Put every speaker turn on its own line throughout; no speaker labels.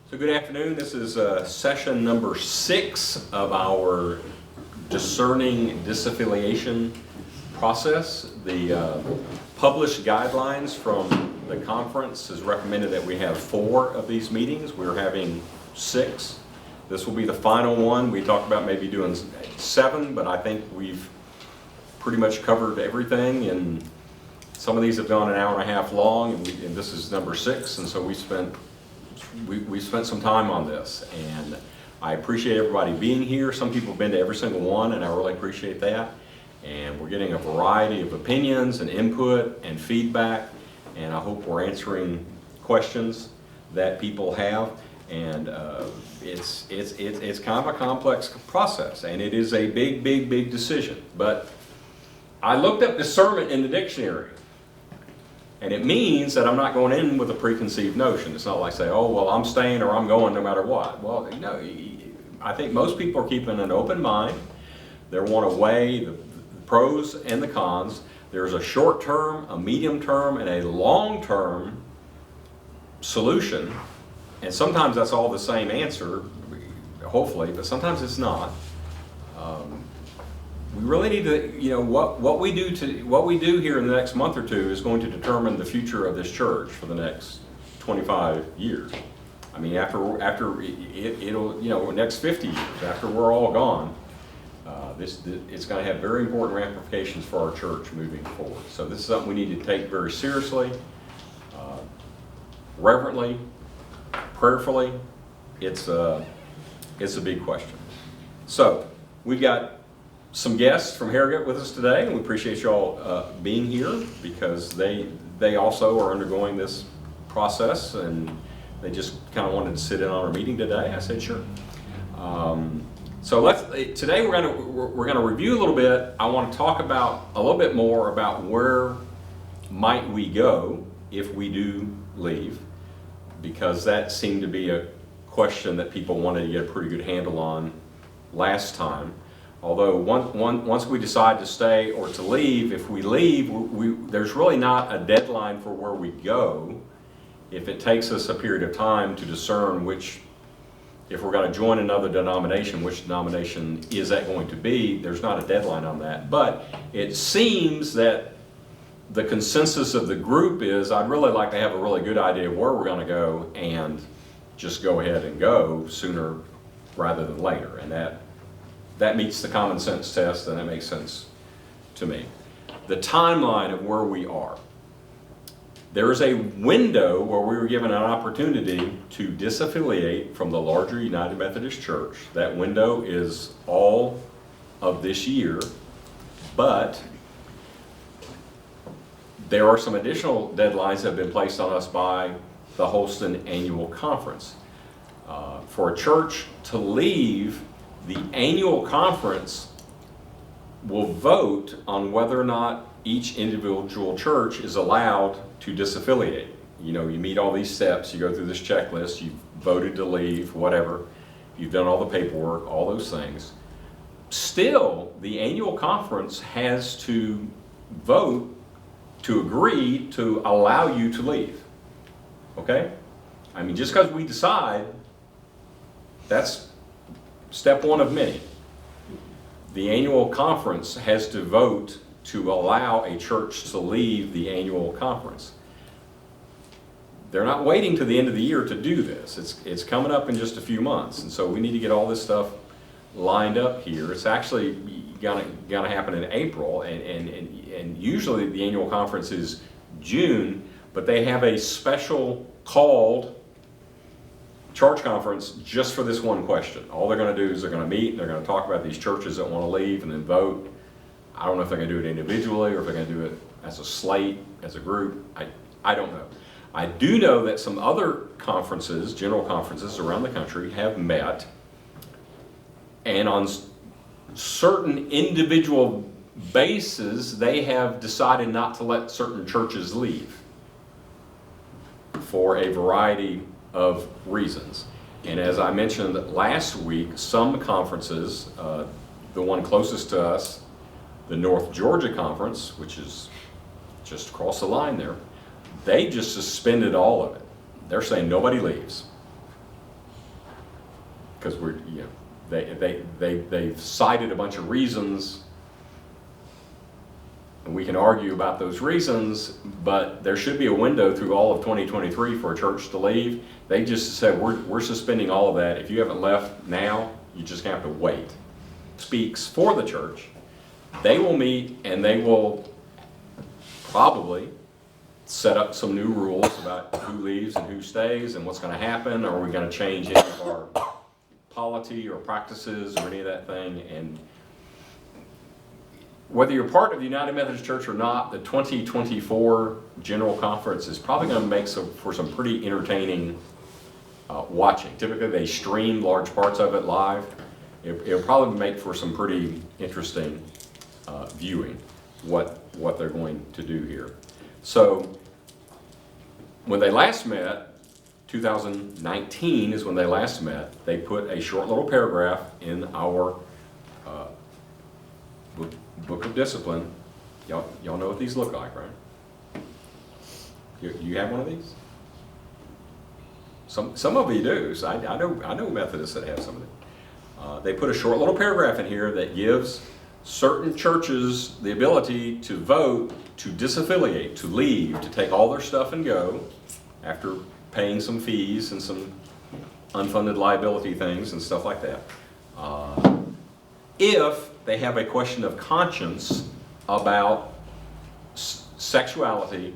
So good afternoon. This is session number 6 of our Discerning Disaffiliation process. The published guidelines from the conference has recommended that we have 4 of these meetings. We're having 6. This will be the final one. We talked about maybe doing 7, but I think we've pretty much covered everything, and some of these have gone an hour and a half long, and this is number 6, and so we spent some time on this, and I appreciate everybody being here. Some people have been to every single one, and I really appreciate that. And we're getting a variety of opinions and input and feedback, and I hope we're answering questions that people have. And it's kind of a complex process, and it is a big decision. But I looked up discernment in the dictionary. And it means that I'm not going in with a preconceived notion. It's not like say, oh, well, I'm staying or I'm going no matter what. Well, no, I think most people are keeping an open mind. They want to weigh the pros and the cons. There's a short term, a medium term, and a long term solution. And sometimes that's all the same answer, hopefully, but sometimes it's not. We really need to, what we do here in the next month or two is going to determine the future of this church for the next 25 years. I mean, after it'll next 50 years, after we're all gone, it's going to have very important ramifications for our church moving forward. So this is something we need to take very seriously, reverently, prayerfully. It's a big question. So we've got some guests from Harrogate with us today, and we appreciate y'all being here because they also are undergoing this process, and they just kind of wanted to sit in on our meeting today. I said sure. So today we're gonna review a little bit. I want to talk about a little bit more about where might we go if we do leave, because that seemed to be a question that people wanted to get a pretty good handle on last time. Although once we decide to stay or to leave, if we leave, there's really not a deadline for where we go. If it takes us a period of time to discern if we're going to join another denomination, which denomination is that going to be, there's not a deadline on that. But it seems that the consensus of the group is I'd really like to have a really good idea of where we're going to go and just go ahead and go sooner rather than later. And that meets the common sense test, and that makes sense to me. The timeline of where we are. There is a window where we were given an opportunity to disaffiliate from the larger United Methodist Church. That window is all of this year, but there are some additional deadlines that have been placed on us by the Holston Annual Conference. For a church to leave, the annual conference will vote on whether or not each individual church is allowed to disaffiliate. You meet all these steps, you go through this checklist, you've voted to leave, whatever, you've done all the paperwork, all those things. Still, the annual conference has to vote to agree to allow you to leave. Okay? I mean, just because we decide, that's step 1 of many. The annual conference has to vote to allow a church to leave the annual conference. They're not waiting to the end of the year to do this. It's coming up in just a few months, and so we need to get all this stuff lined up here. It's actually gonna happen in April, and usually the annual conference is June, but they have a special called church conference just for this one question. All they're going to do is they're going to meet and they're going to talk about these churches that want to leave and then vote. I don't know if they're going to do it individually or if they're going to do it as a slate, as a group. I don't know. I do know that some other conferences, general conferences around the country, have met, and on certain individual bases they have decided not to let certain churches leave for a variety of reasons. And as I mentioned last week, some conferences, the one closest to us, the North Georgia Conference, which is just across the line there, they just suspended all of it. They're saying nobody leaves. because they've cited a bunch of reasons, and we can argue about those reasons, but there should be a window through all of 2023 for a church to leave. They just said, we're suspending all of that. If you haven't left now, you just have to wait. Speaks for the church. They will meet and they will probably set up some new rules about who leaves and who stays and what's going to happen. Are we going to change any of our polity or practices or any of that thing? And whether you're part of the United Methodist Church or not, the 2024 General Conference is probably going to make for some pretty entertaining watching. Typically they stream large parts of it live. It'll probably make for some pretty interesting viewing what they're going to do here. So when they last met, 2019 is when they last met, they put a short little paragraph in our book of discipline. Y'all know what these look like, right? You have one of these? Some of you do. So I know Methodists that have some of them. They put a short little paragraph in here that gives certain churches the ability to vote to disaffiliate, to leave, to take all their stuff and go after paying some fees and some unfunded liability things and stuff like that. If they have a question of conscience about sexuality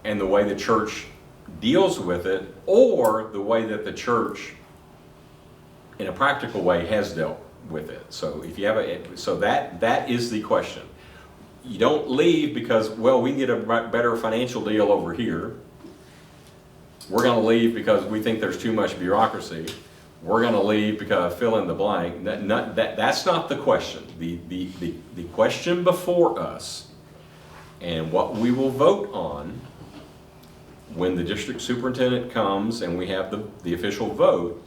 and the way the church deals with it, or the way that the church in a practical way has dealt with it. So if you have that is the question. You don't leave because, well, we can get a better financial deal over here. We're going to leave because we think there's too much bureaucracy. We're going to leave because fill in the blank. That's not the question. The question before us and what we will vote on when the district superintendent comes and we have the official vote,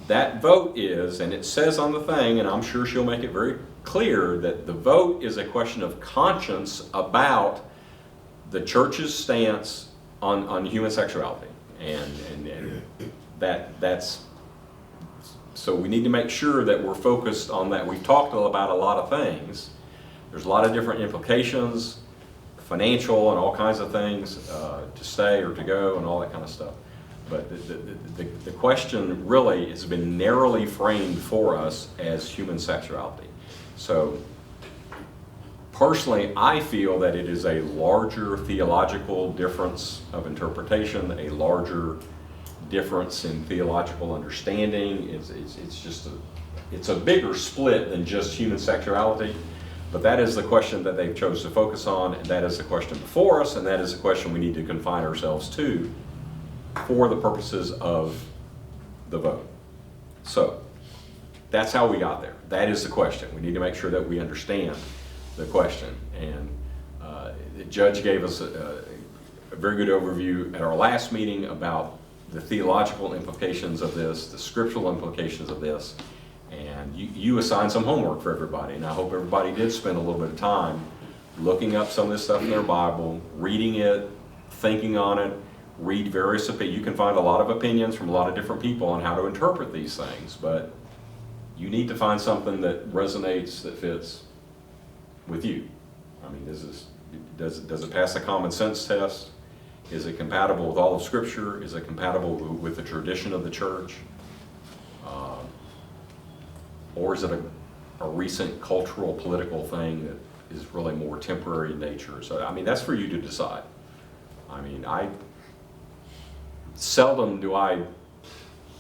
that vote is, and it says on the thing, and I'm sure she'll make it very clear, that the vote is a question of conscience about the church's stance on human sexuality. And that's, so we need to make sure that we're focused on that. We've talked about a lot of things. There's a lot of different implications, financial and all kinds of things, to stay or to go and all that kind of stuff. But the question really has been narrowly framed for us as human sexuality. So personally, I feel that it is a larger theological difference of interpretation, a larger difference in theological understanding. It's a bigger split than just human sexuality. But that is the question that they've chose to focus on, and that is the question before us, and that is the question we need to confine ourselves to for the purposes of the vote. So that's how we got there. That is the question. We need to make sure that we understand the question. And the judge gave us a very good overview at our last meeting about the theological implications of this, the scriptural implications of this. And you assigned some homework for everybody, and I hope everybody did spend a little bit of time looking up some of this stuff in their Bible, reading it, thinking on it, read various opinions. You can find a lot of opinions from a lot of different people on how to interpret these things, but you need to find something that resonates, that fits with you. I mean, does it pass the common sense test? Is it compatible with all of Scripture? Is it compatible with the tradition of the church? Or is it a recent cultural, political thing that is really more temporary in nature? So, I mean, that's for you to decide. I mean, seldom do I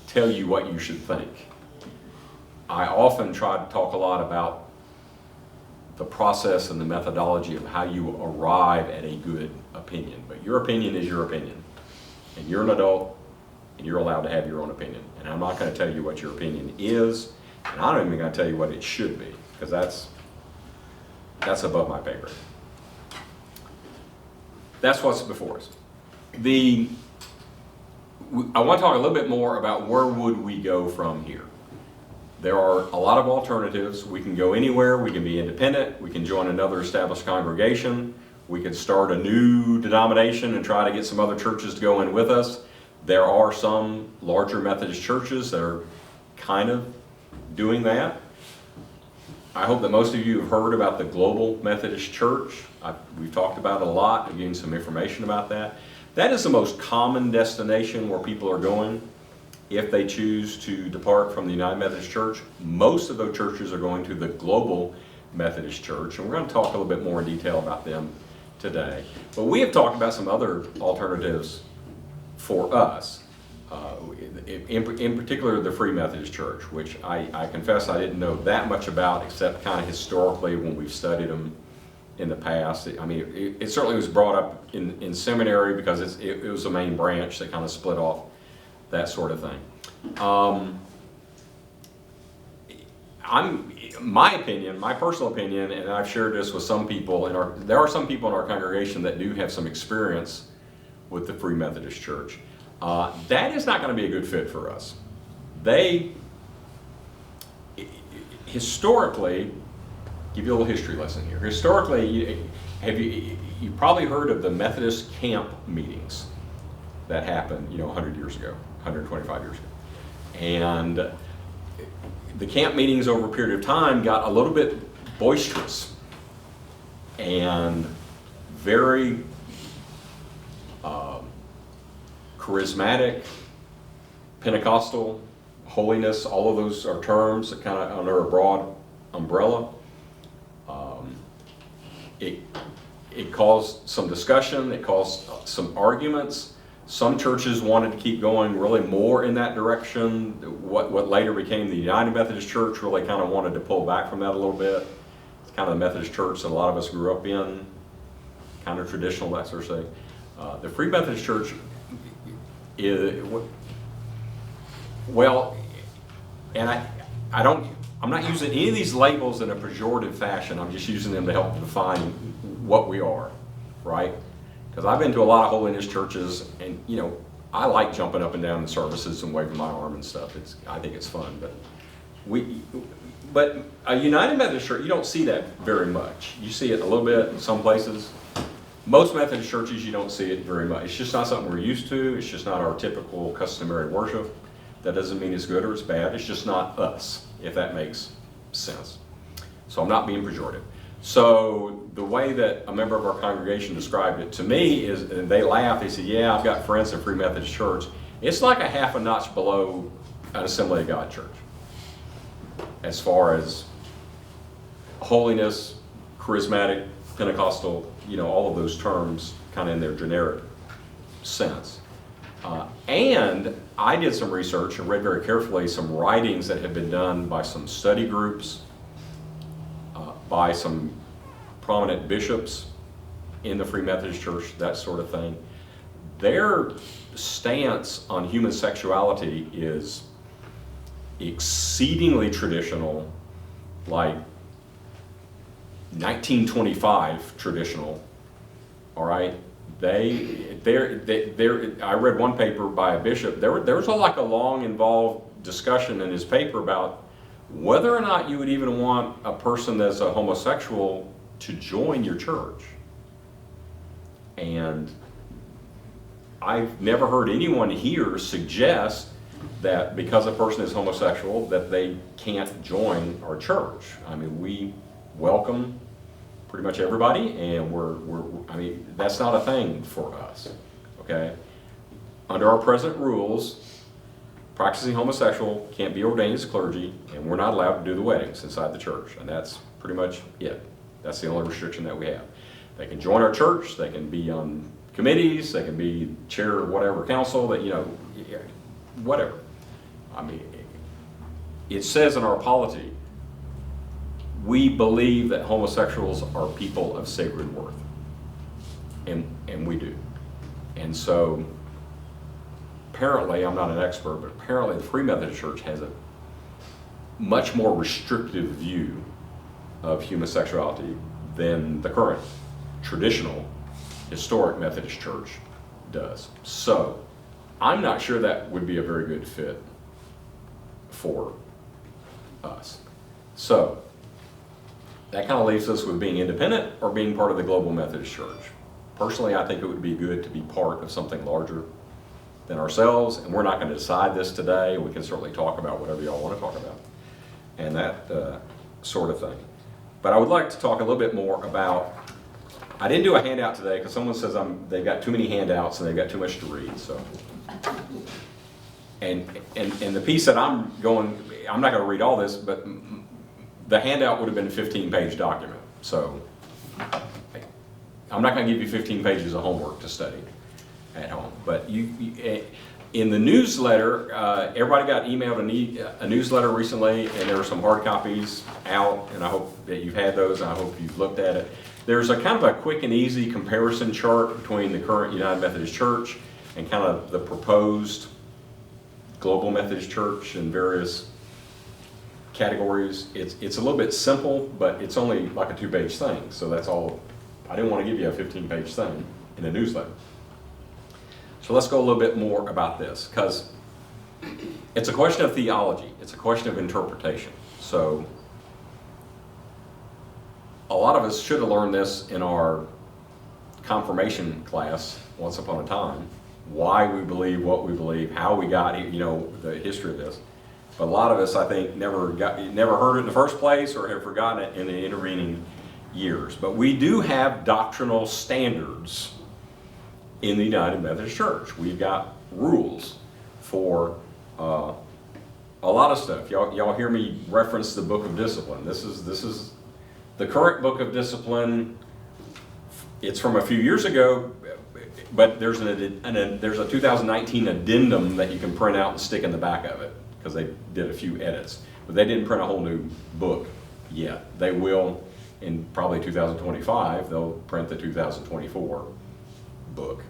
tell you what you should think. I often try to talk a lot about the process and the methodology of how you arrive at a good opinion. But your opinion is your opinion. And you're an adult, and you're allowed to have your own opinion. And I'm not going to tell you what your opinion is, and I'm not even going to tell you what it should be, because that's above my pay grade. That's what's before us. I want to talk a little bit more about where would we go from here. There are a lot of alternatives. We can go anywhere. We can be independent. We can join another established congregation. We could start a new denomination and try to get some other churches to go in with us. There are some larger Methodist churches that are kind of doing that. I hope that most of you have heard about the Global Methodist Church. We've talked about it a lot, getting some information about that. That is the most common destination where people are going if they choose to depart from the United Methodist Church. Most of those churches are going to the Global Methodist Church, and we're going to talk a little bit more in detail about them today. But we have talked about some other alternatives for us, in particular the Free Methodist Church, which I confess I didn't know that much about, except kind of historically when we've studied them in the past. It certainly was brought up in seminary because it was a main branch that kind of split off, that sort of thing. My personal opinion, and I've shared this with some people there are some people in our congregation that do have some experience with the Free Methodist Church. That is not going to be a good fit for us. They, historically, give you a little history lesson here. Historically, you probably heard of the Methodist camp meetings that happened, 100 years ago, 125 years ago. And the camp meetings over a period of time got a little bit boisterous and very charismatic, Pentecostal, holiness, all of those are terms that kind of under a broad umbrella. It caused some discussion, it caused some arguments. Some churches wanted to keep going really more in that direction. What later became the United Methodist Church really kind of wanted to pull back from that a little bit. It's kind of the Methodist church that a lot of us grew up in, kind of traditional, that sort of thing. The Free Methodist Church is, well, and I'm not using any of these labels in a pejorative fashion. I'm just using them to help define what we are, right? Because I've been to a lot of holiness churches, and I like jumping up and down in services and waving my arm and stuff. I think it's fun, but a United Methodist Church, you don't see that very much. You see it a little bit in some places. Most Methodist churches, you don't see it very much. It's just not something we're used to. It's just not our typical customary worship. That doesn't mean it's good or it's bad. It's just not us, if that makes sense. So I'm not being pejorative. So the way that a member of our congregation described it to me is, and they laughed, they said, yeah, I've got friends in Free Methodist Church. It's like a half a notch below an Assembly of God church as far as holiness, charismatic, Pentecostal, all of those terms kind of in their generic sense. And I did some research and read very carefully some writings that have been done by some study groups, by some prominent bishops in the Free Methodist Church, that sort of thing. Their stance on human sexuality is exceedingly traditional, like 1925 traditional, all right? I read one paper by a bishop. There was like a long, involved discussion in his paper about whether or not you would even want a person that's a homosexual to join your church. And I've never heard anyone here suggest that because a person is homosexual that they can't join our church. We welcome pretty much everybody, and that's not a thing for us, okay? Under our present rules, practicing homosexual can't be ordained as clergy, and we're not allowed to do the weddings inside the church, and that's pretty much it. That's the only restriction that we have. They can join our church, they can be on committees, they can be chair of whatever council, whatever. It says in our polity, we believe that homosexuals are people of sacred worth, and we do. And so, apparently, I'm not an expert, but apparently the Free Methodist Church has a much more restrictive view of human sexuality than the current traditional historic Methodist Church does. So, I'm not sure that would be a very good fit for us. So, that kind of leaves us with being independent or being part of the Global Methodist Church. Personally, I think it would be good to be part of something larger than ourselves, and we're not going to decide this today. We can certainly talk about whatever y'all want to talk about, and that sort of thing. But I would like to talk a little bit more about, I didn't do a handout today because someone says they've got too many handouts and they've got too much to read. So, and the piece that I'm not going to read all this, but the handout would have been a 15-page document. So I'm not going to give you 15 pages of homework to study at home. But in the newsletter, everybody got emailed a newsletter recently, and there were some hard copies out, and I hope that you've had those, and I hope you've looked at it. There's a kind of a quick and easy comparison chart between the current United Methodist Church and kind of the proposed Global Methodist Church in various categories. It's a little bit simple, but it's only like a 2-page thing, so that's all. I didn't want to give you a 15-page thing in a newsletter. So let's go a little bit more about this, because it's a question of theology. It's a question of interpretation. So a lot of us should have learned this in our confirmation class once upon a time, why we believe what we believe, how we got here, the history of this. But a lot of us, I think, never heard it in the first place or have forgotten it in the intervening years. But we do have doctrinal standards in the United Methodist Church. We've got rules for a lot of stuff. Y'all hear me reference the Book of Discipline. This is the current Book of Discipline. It's from a few years ago, but there's there's a 2019 addendum that you can print out and stick in the back of it, because they did a few edits. But they didn't print a whole new book yet. They will in probably 2025. They'll print the 2024 book.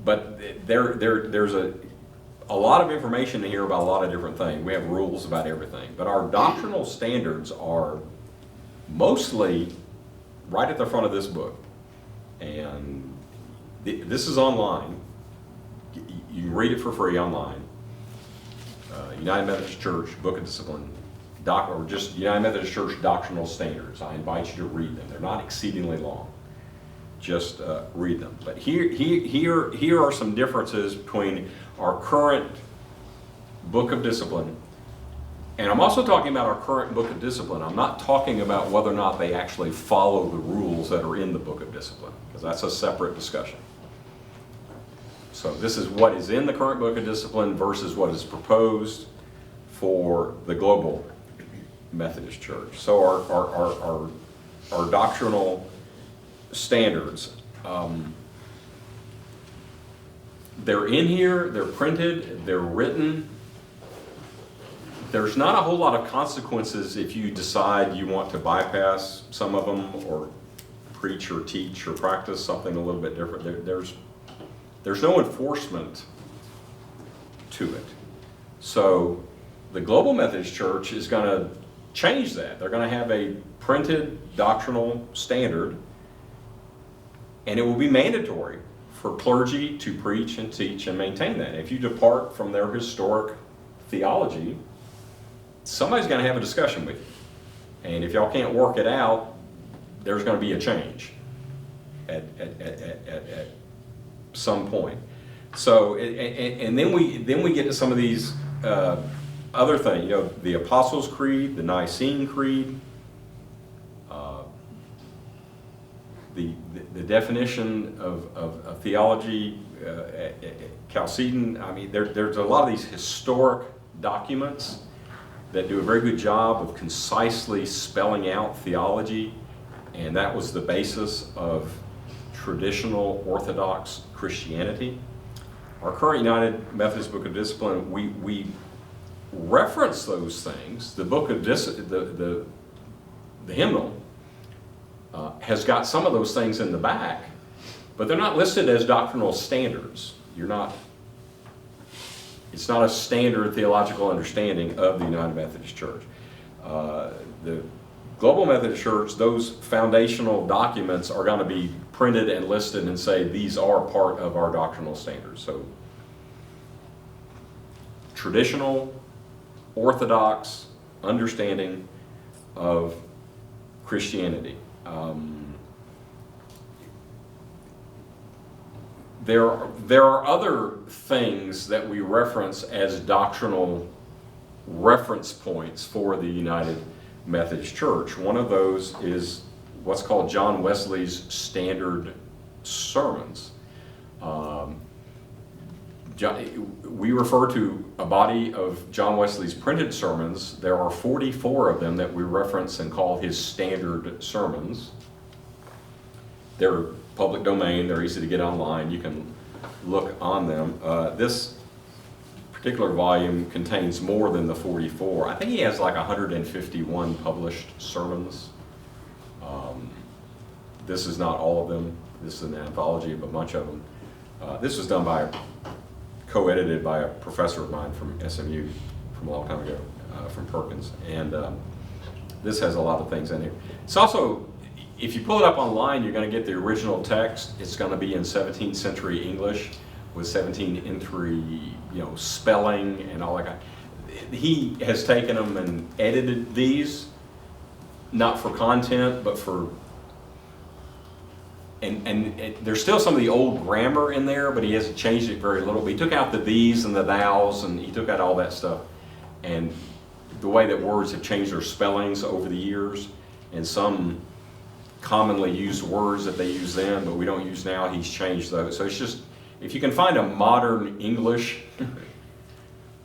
But there's a lot of information here about a lot of different things. We have rules about everything. But our doctrinal standards are mostly right at the front of this book. And this is online. You can read it for free online. United Methodist Church, Book of Discipline, or just United Methodist Church Doctrinal Standards. I invite you to read them. They're not exceedingly long. Just read them. But here are some differences between our current Book of Discipline, and I'm also talking about our current Book of Discipline. I'm not talking about whether or not they actually follow the rules that are in the Book of Discipline, because that's a separate discussion. So this is what is in the current Book of Discipline versus what is proposed for the Global Methodist Church. So our doctrinal standards, they're in here, they're printed, they're written. There's not a whole lot of consequences if you decide you want to bypass some of them or preach or teach or practice something a little bit different. There's no enforcement to it. So the Global Methodist Church is going to change that. They're going to have a printed doctrinal standard, and it will be mandatory for clergy to preach and teach and maintain that. If you depart from their historic theology, somebody's going to have a discussion with you. And if y'all can't work it out, there's going to be a change at some point. So, and then we get to some of these other things. The Apostles' Creed, the Nicene Creed, the definition of theology, Chalcedon. I mean, there's a lot of these historic documents that do a very good job of concisely spelling out theology, and that was the basis of traditional Orthodox Christianity. Our current United Methodist Book of Discipline, we reference those things. The book of the hymnal has got some of those things in the back, but they're not listed as doctrinal standards. It's not a standard theological understanding of the United Methodist Church. The Global Methodist Church, those foundational documents are going to be printed and listed and say these are part of our doctrinal standards. So traditional, orthodox understanding of Christianity. There are other things that we reference as doctrinal reference points for the United Methodist Church. One of those is what's called John Wesley's standard sermons. We refer to a body of John Wesley's printed sermons. There are 44 of them that we reference and call his standard sermons. They're public domain, they're easy to get online, you can look on them. This particular volume contains more than the 44. I think he has like 151 published sermons. This is not all of them. This is an anthology of a bunch of them. This was done co-edited by a professor of mine from SMU from a long time ago, from Perkins. And this has a lot of things in here. It's also, if you pull it up online, you're going to get the original text. It's going to be in 17th century English with 17th century, spelling and all that kind. He has taken them and edited these, not for content, but for, and there's still some of the old grammar in there, but he hasn't changed it very little. But he took out the these and the thous, and he took out all that stuff. And the way that words have changed their spellings over the years, and some commonly used words that they used then, but we don't use now, he's changed those. So it's just, if you can find a modern English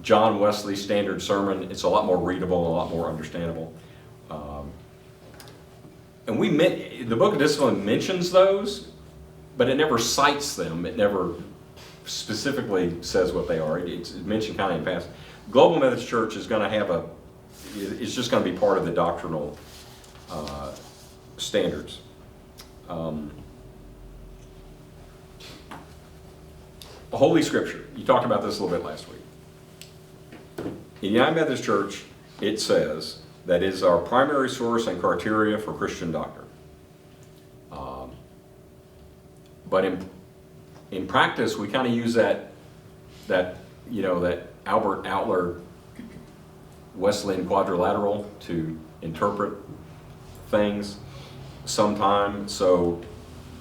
John Wesley standard sermon, it's a lot more readable, a lot more understandable. And the Book of Discipline mentions those, but it never cites them. It never specifically says what they are. It's mentioned kind of in passing. Global Methodist Church is going to have it's just going to be part of the doctrinal standards. Holy Scripture. You talked about this a little bit last week. In United Methodist Church, it says that is our primary source and criteria for Christian doctrine. But in practice, we kind of use that Albert Outler Wesleyan quadrilateral to interpret things sometimes. So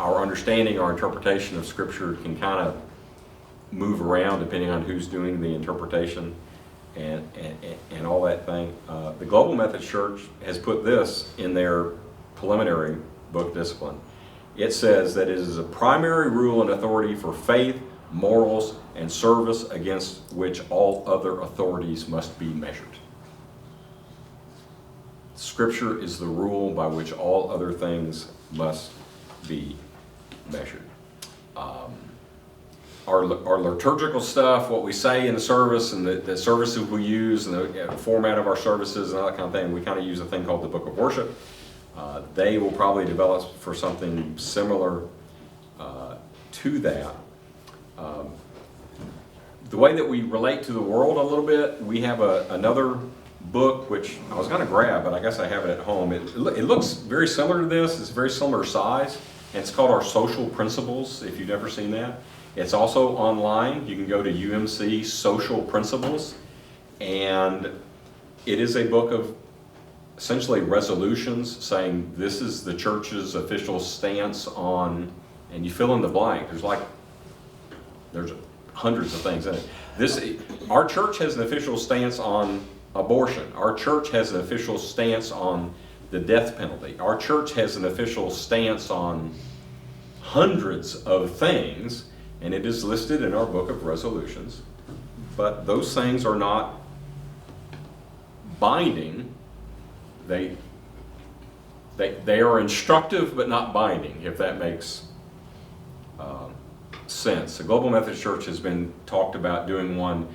our understanding, our interpretation of Scripture can kind of move around depending on who's doing the interpretation and all that thing. The Global Methodist Church has put this in their preliminary book discipline. It says that it is a primary rule and authority for faith, morals, and service against which all other authorities must be measured. Scripture is the rule by which all other things must be measured. Our liturgical stuff, what we say in the service, and the services we use, and the format of our services, and all that kind of thing, we kind of use a thing called the Book of Worship. They will probably develop for something similar to that. The way that we relate to the world a little bit, we have another book which I was going to grab, but I guess I have it at home. It looks very similar to this. It's a very similar size, and it's called Our Social Principles, if you've never seen that. It's also online. You can go to UMC Social Principles, and it is a book of essentially resolutions saying this is the church's official stance on, and you fill in the blank. There's hundreds of things in it. Our church has an official stance on abortion. Our church has an official stance on the death penalty. Our church has an official stance on hundreds of things, and it is listed in our book of resolutions. But those things are not binding. They are instructive but not binding, if that makes sense. The Global Methodist Church has been talked about doing one.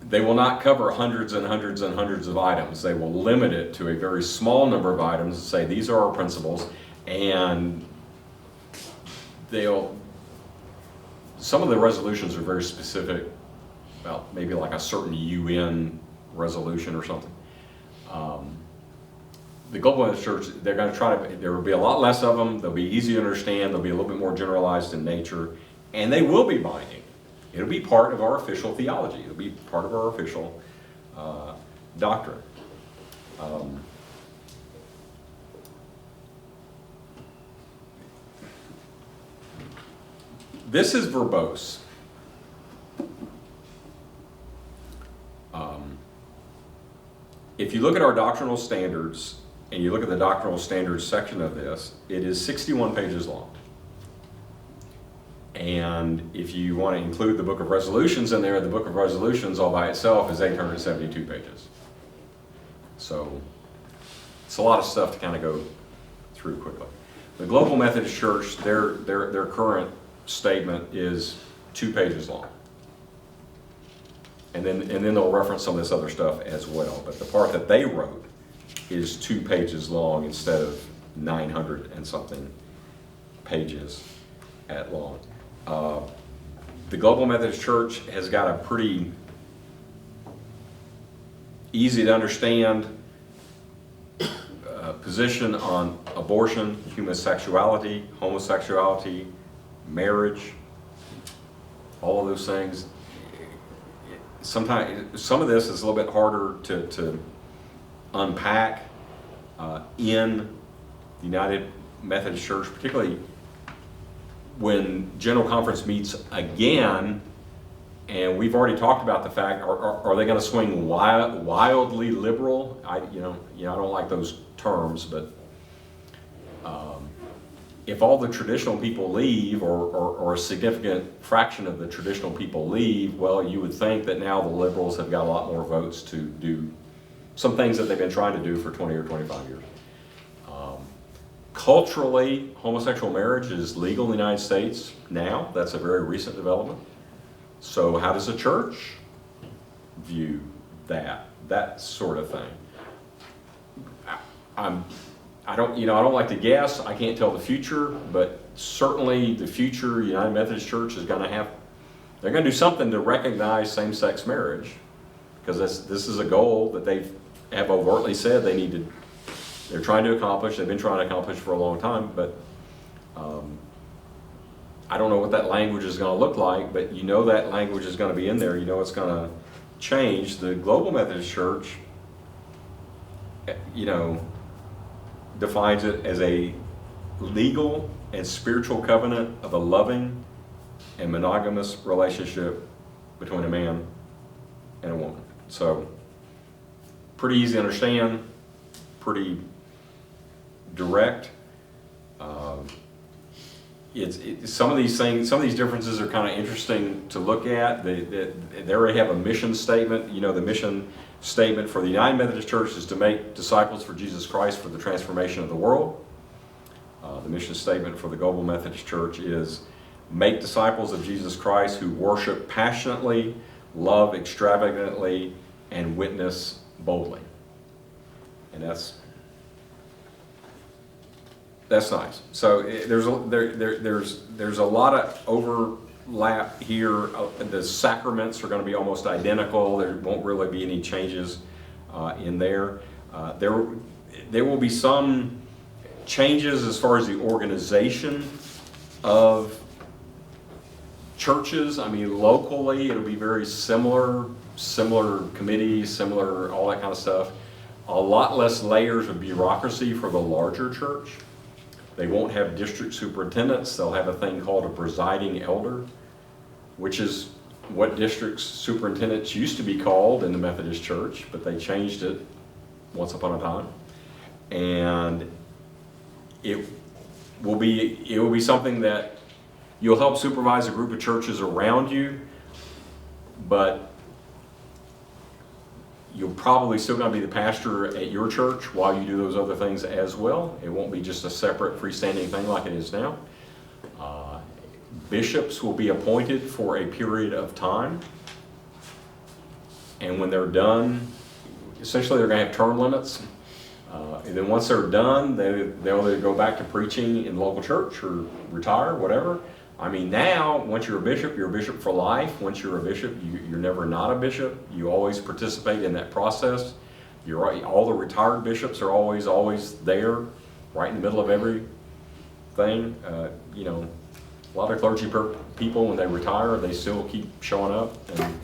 They will not cover hundreds and hundreds and hundreds of items. They will limit it to a very small number of items and say these are our principles, and some of the resolutions are very specific about maybe like a certain UN resolution or something. The Global Methodist Church, they're going to try to, there will be a lot less of them, they'll be easy to understand, they'll be a little bit more generalized in nature, and they will be binding. It'll be part of our official theology. It'll be part of our official doctrine. this is verbose. If you look at our doctrinal standards, and you look at the doctrinal standards section of this, it is 61 pages long. And if you want to include the Book of Resolutions in there, the Book of Resolutions all by itself is 872 pages. So it's a lot of stuff to kind of go through quickly. The Global Methodist Church, their current statement is 2 pages long. And then they'll reference some of this other stuff as well. But the part that they wrote is 2 pages long instead of 900 and something pages at long. The Global Methodist Church has got a pretty easy to understand position on abortion, homosexuality, marriage, all of those things. Sometimes some of this is a little bit harder to unpack in the United Methodist Church, particularly when General Conference meets again. And we've already talked about the fact: are they going to swing wildly liberal? I don't like those terms, but if all the traditional people leave, or a significant fraction of the traditional people leave, well, you would think that now the liberals have got a lot more votes to do some things that they've been trying to do for 20 or 25 years. Culturally, homosexual marriage is legal in the United States now. That's a very recent development. So how does the church view that sort of thing? I don't like to guess. I can't tell the future, but certainly the future United Methodist Church is they're going to do something to recognize same-sex marriage, because this is a goal that they have overtly said they're trying to accomplish. They've been trying to accomplish for a long time, but I don't know what that language is going to look like, but that language is going to be in there. It's going to change. The Global Methodist Church, defines it as a legal and spiritual covenant of a loving and monogamous relationship between a man and a woman. So, pretty easy to understand, pretty direct. Some of these differences are kind of interesting to look at. They already have a mission statement. The mission statement for the United Methodist Church is to make disciples for Jesus Christ for the transformation of the world. The mission statement for the Global Methodist Church is make disciples of Jesus Christ who worship passionately, love extravagantly, and witness boldly. And that's nice. So there's a lot of overlap here. The sacraments are going to be almost identical. There won't really be any changes in there. There will be some changes as far as the organization of churches. Locally it'll be very similar committees, similar all that kind of stuff. A lot less layers of bureaucracy for the larger church. They won't have district superintendents. They'll have a thing called a presiding elder, which is what district superintendents used to be called in the Methodist Church, but they changed it once upon a time. And it will be something that you'll help supervise a group of churches around you, but you're probably still going to be the pastor at your church while you do those other things as well. It won't be just a separate freestanding thing like it is now. Bishops will be appointed for a period of time. And when they're done, essentially they're going to have term limits. And then once they're done, they'll either go back to preaching in the local church or retire, whatever. Now, once you're a bishop for life. Once you're a bishop, you're never not a bishop. You always participate in that process. All the retired bishops are always there, right in the middle of everything. A lot of clergy people, when they retire, they still keep showing up and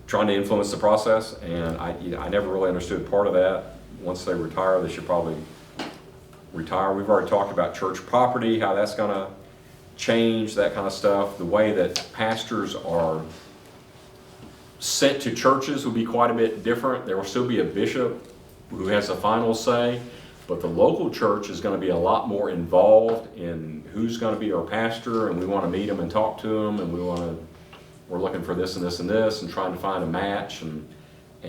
trying to influence the process. And I never really understood part of that. Once they retire, they should probably retire. We've already talked about church property, how that's going to change, that kind of stuff. The way that pastors are sent to churches will be quite a bit different. There will still be a bishop who has the final say, but the local church is going to be a lot more involved in who's going to be our pastor, and we want to meet them and talk to them, and we're looking for this and this and this, and trying to find a match and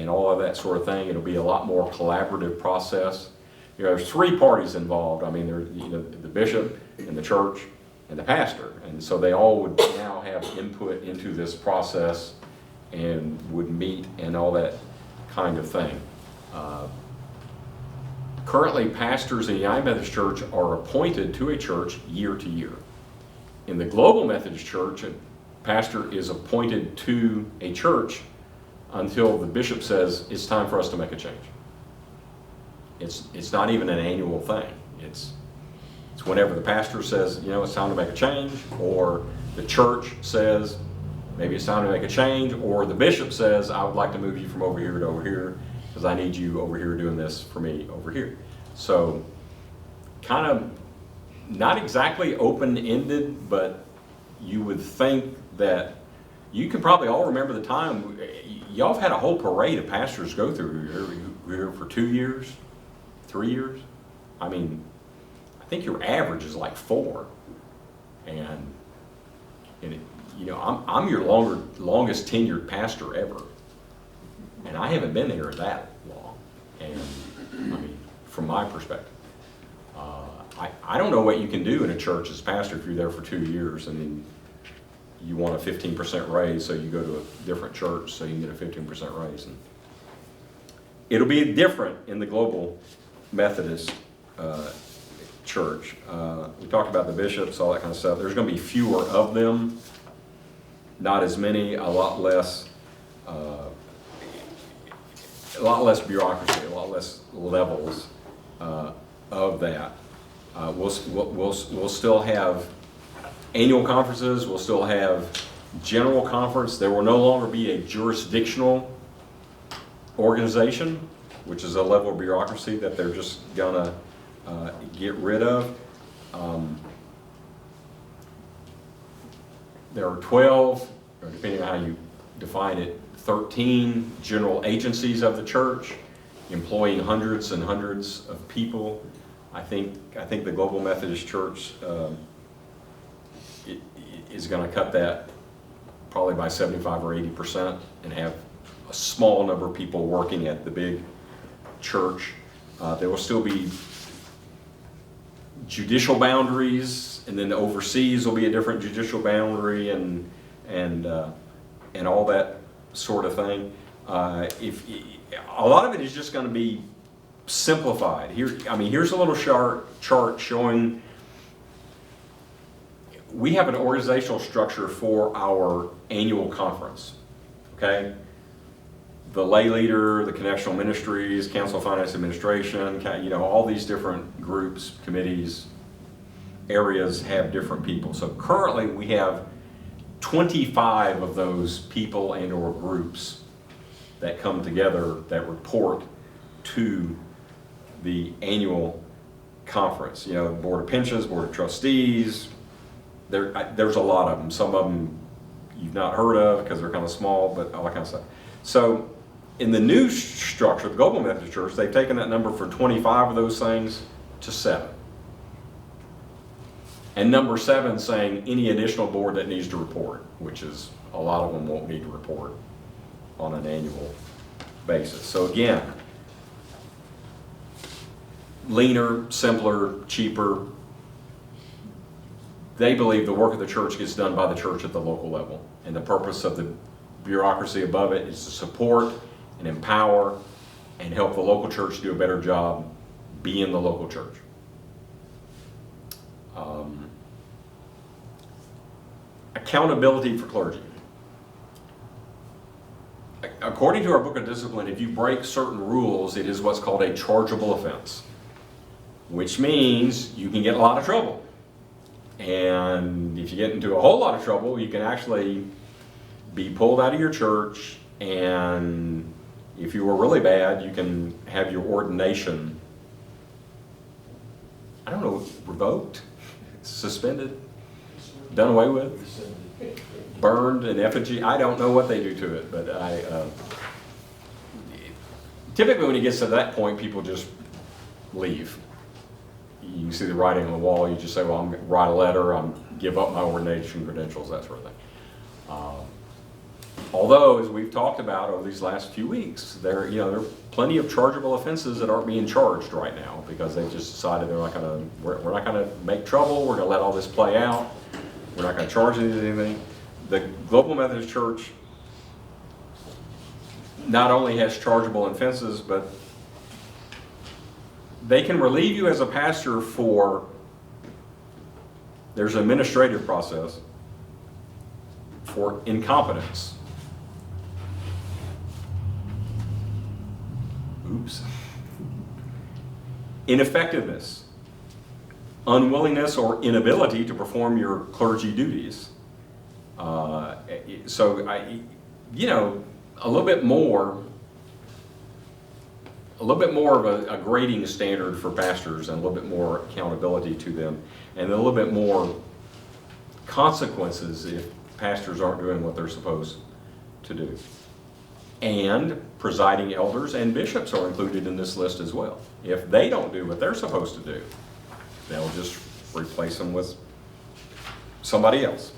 all of that sort of thing. It'll be a lot more collaborative process. There's three parties involved. I mean, there's the bishop and the church and the pastor, and so they all would now have input into this process and would meet and all that kind of thing. Currently, pastors in the United Methodist Church are appointed to a church year to year. In the Global Methodist Church, a pastor is appointed to a church until the bishop says it's time for us to make a change. It's not even an annual thing. It's whenever the pastor says, it's time to make a change, or the church says, maybe it's time to make a change, or the bishop says, I would like to move you from over here to over here because I need you over here doing this for me over here. So kind of not exactly open-ended, but you would think that you can probably all remember the time, y'all have had a whole parade of pastors go through here for 2 years, 3 years. I mean, I think your average is like 4. And I'm your longest tenured pastor ever. And I haven't been here that long. And I mean, from my perspective, I don't know what you can do in a church as pastor if you're there for 2 years and then you want a 15% raise, so you go to a different church so you can get a 15% raise. And it'll be different in the Global Methodist Church. We talked about the bishops, all that kind of stuff. There's going to be fewer of them, not as many, a lot less bureaucracy, a lot less levels of that. We'll still have annual conferences. We'll still have general conference. There will no longer be a jurisdictional organization, which is a level of bureaucracy that they're just gonna get rid of. There are 12, or depending on how you define it, 13 general agencies of the church, employing hundreds and hundreds of people. I think the Global Methodist Church is going to cut that probably by 75 or 80% and have a small number of people working at the big church. There will still be judicial boundaries, and then overseas will be a different judicial boundary, and all that sort of thing. If a lot of it is just going to be simplified. Here's a little chart showing we have an organizational structure for our annual conference. Okay, the lay leader, the connectional ministries, council of finance administration, all these different groups, committees, areas have different people. So currently we have 25 of those people and or groups that come together that report to the annual conference. Board of pensions, board of trustees, there's a lot of them. Some of them you've not heard of because they're kind of small, but all that kind of stuff. So in the new structure of the Global Methodist Church, they've taken that number from 25 of those things to 7. And number 7 saying any additional board that needs to report, which is a lot of them won't need to report on an annual basis. So again, leaner, simpler, cheaper. They believe the work of the church gets done by the church at the local level. And the purpose of the bureaucracy above it is to support and empower and help the local church do a better job being the local church. Accountability for clergy. According to our book of discipline, if you break certain rules, it is what's called a chargeable offense, which means you can get in a lot of trouble. And if you get into a whole lot of trouble, you can actually be pulled out of your church, and if you were really bad, you can have your ordination, revoked, suspended. done away with, burned in effigy. I don't know what they do to it, but typically when it gets to that point, people just leave. You can see the writing on the wall. You just say, well, I'm going to write a letter, give up my ordination credentials, that sort of thing. Although, as we've talked about over these last few weeks, there are plenty of chargeable offenses that aren't being charged right now because they've just decided we're not going to make trouble. We're going to let all this play out. We're not going to charge anything. The Global Methodist Church not only has chargeable offenses, but they can relieve you as a pastor there's an administrative process for incompetence. Oops. Ineffectiveness, unwillingness or inability to perform your clergy duties. So a little bit more of a grading standard for pastors and a little bit more accountability to them and a little bit more consequences if pastors aren't doing what they're supposed to do. And presiding elders and bishops are included in this list as well. If they don't do what they're supposed to do, they'll just replace them with somebody else.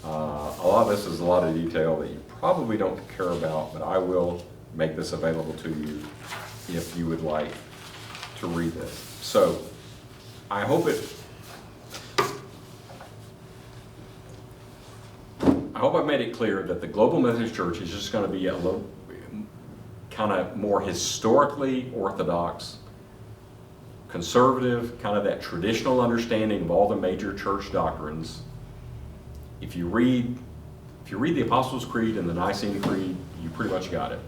A lot of this is a lot of detail that you probably don't care about, but I will make this available to you if you would like to read this. So I hope I've made it clear that the Global Methodist Church is just going to be a little kind of more historically orthodox, conservative, kind of that traditional understanding of all the major church doctrines. If you read the Apostles' Creed and the Nicene Creed, you pretty much got it.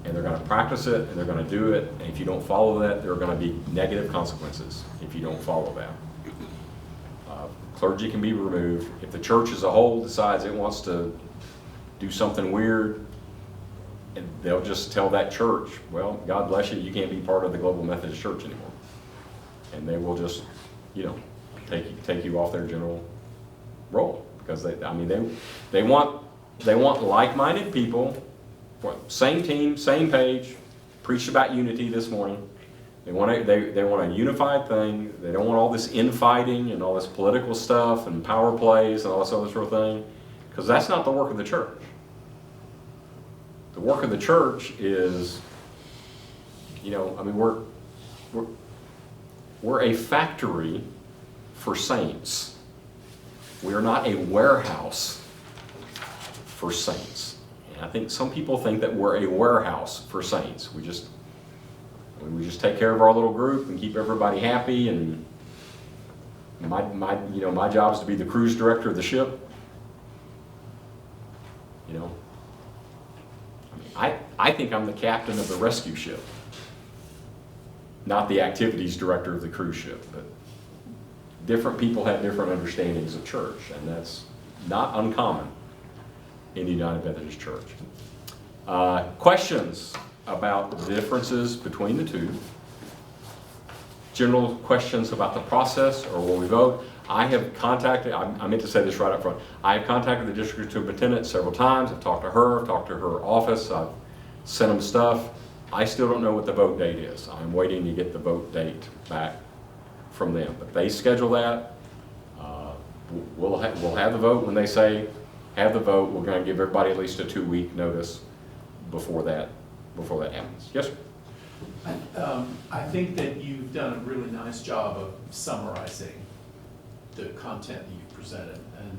And they're going to practice it, and they're going to do it, and if you don't follow that, there are going to be negative consequences if you don't follow that. Clergy can be removed. If the church as a whole decides it wants to do something weird, and they'll just tell that church, well, God bless you, you can't be part of the Global Methodist Church anymore. And they will just, take you off their general role. Because they want like-minded people, same team, same page, preached about unity this morning. They want a unified thing. They don't want all this infighting and all this political stuff and power plays and all this other sort of thing, because that's not the work of the church. The work of the church is, we're a factory for saints. We are not a warehouse for saints. And I think some people think that we're a warehouse for saints. We just take care of our little group and keep everybody happy, and my job is to be the cruise director of the ship. I think I'm the captain of the rescue ship, not the activities director of the cruise ship. But different people have different understandings of church, and that's not uncommon in the United Methodist Church. Questions about the differences between the two? General questions about the process or will we vote? I have contacted, I meant to say this right up front, I have contacted the district superintendent several times. I've talked to her office, I've sent them stuff. I still don't know what the vote date is. I'm waiting to get the vote date back from them. But they schedule that. We'll have the vote when they say have the vote. We're going to give everybody at least a 2-week notice before that happens. Yes, sir?
I think that you've done a really nice job of summarizing the content that you've presented, and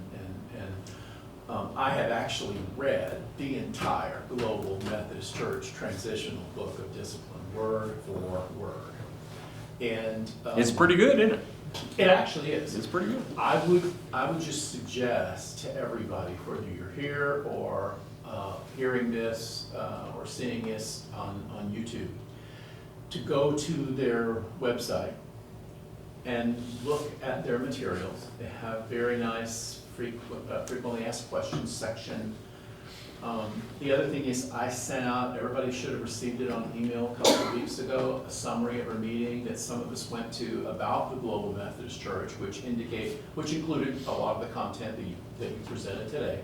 I have actually read the entire Global Methodist Church Transitional Book of Discipline, word for word, and
it's pretty good, isn't it?
It actually is.
It's pretty good.
I would just suggest to everybody, whether you're here or hearing this or seeing this on YouTube, to go to their website and look at their materials. They have very nice frequently asked questions section. The other thing is I sent out, everybody should have received it on email a couple of weeks ago, a summary of our meeting that some of us went to about the Global Methodist Church, which included a lot of the content that you presented today.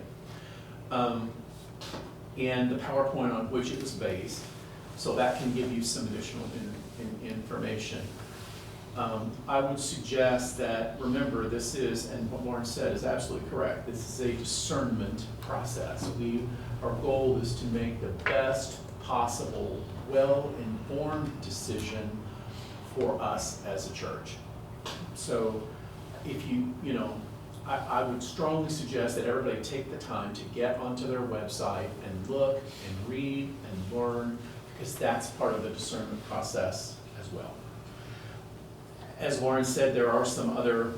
And the PowerPoint on which it was based, so that can give you some additional information. I would suggest that, remember, this is, and what Lauren said is absolutely correct, this is a discernment process. Our goal is to make the best possible, well-informed decision for us as a church. So if I would strongly suggest that everybody take the time to get onto their website and look and read and learn, because that's part of the discernment process as well. As Lauren said, there are some other